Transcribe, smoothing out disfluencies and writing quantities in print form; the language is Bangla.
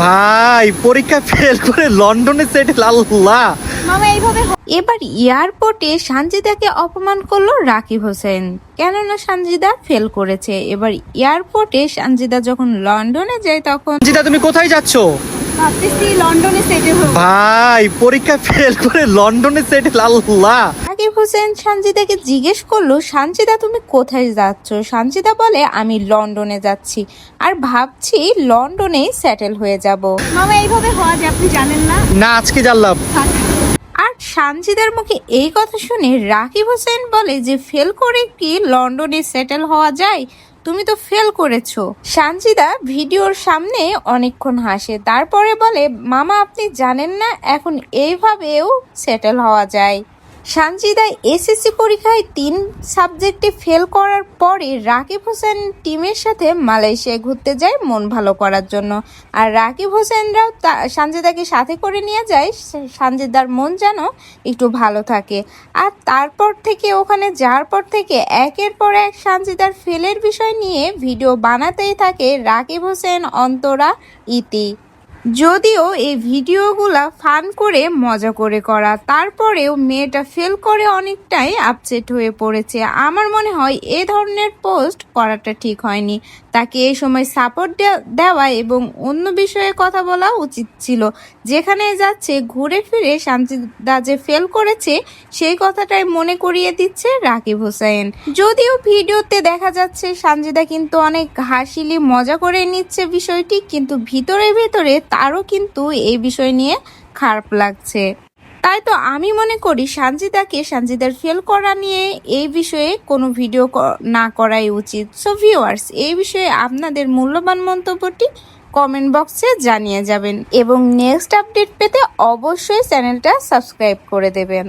ভাই পরীক্ষা ফেল করে লন্ডনে সেটেল। আল্লাহ, এবার এয়ারপোর্টে সানজিদাকে অপমান করলো রাকিব হোসেন, কেননা সানজিদা ফেল করেছে। এবার এয়ারপোর্টে সানজিদা যখন লন্ডনে যায় তখন সানজিদা তুমি কোথায় যাচ্ছ? ভাবতেছি লন্ডনে সেটেল হবো। ভাই পরীক্ষা ফেল করে লন্ডনে সেটেল। আল্লাহ। রাকিব হোসেন সানজিদাকে জিজ্ঞেস করলো, সানজিদা তুমি কোথায় যাচ্ছ? সানজিদা বলে, আমি লন্ডনে যাচ্ছি আর ভাবছি লন্ডনে সেটেল হয়ে যাব। মামা এইভাবে হওয়া যায় আপনি জানেন না? না, আজকে জানলাম। আর সানজিদার মুখে এই কথা শুনে রাকিব হোসেন বলে যে ফেল করে কি লন্ডনে সেটেল হওয়া যায়? তুমি তো ফেল করেছো। সানজিদা ভিডিওর সামনে অনেকক্ষণ হাসে, তারপরে বলে, মামা আপনি জানেন না এখন এইভাবেও সেটেল হওয়া যায়। সানজিদা এসএসসি পরীক্ষায় 3 সাবজেক্টে ফেল করার পরে রাকিব হোসেন টিমের সাথে মালয়েশিয়ায় ঘুরতে যায় মন ভালো করার জন্য। আর রাকিব হোসেনরাও সানজিদাকে সাথে করে নিয়ে যায়, সানজিদার মন যেন একটু ভালো থাকে। আর তারপর থেকে ওখানে যাওয়ার পর থেকে একের পর এক সানজিদার ফেলের বিষয় নিয়ে ভিডিও বানাতেই থাকে রাকিব হোসেন, অন্তরা, ইতি। যদিও এই ভিডিওগুলা ফান করে মজা করে করা, তারপরেও মেয়েটা ফেল করে অনেকটাই আপসেট হয়ে পড়েছে। আমার মনে হয় এ ধরনের পোস্ট করাটা ঠিক হয়নি। তাকে এই সময় সাপোর্ট দেওয়া এবং অন্য বিষয়ে কথা বলা উচিত ছিল। যেখানে যাচ্ছে ঘুরে ফিরে সানজিদা যে ফেল করেছে সেই কথাটাই মনে করিয়ে দিচ্ছে রাকিব হোসেন। যদিও ভিডিওতে দেখা যাচ্ছে সানজিদা কিন্তু অনেক হাসিলি মজা করে নিচ্ছে বিষয়টি, কিন্তু ভিতরে ভিতরে তারও কিন্তু এই বিষয় নিয়ে খারাপ লাগছে। তাই তো আমি মনে করি সানজিদার ফেল করা নিয়ে এই বিষয়ে কোনো ভিডিও না করাই উচিত। সো ভিউয়ার্স, এই বিষয়ে আপনাদের মূল্যবান মন্তব্যটি কমেন্ট বক্সে জানিয়ে যাবেন এবং নেক্সট আপডেট পেতে অবশ্যই চ্যানেলটা সাবস্ক্রাইব করে দেবেন।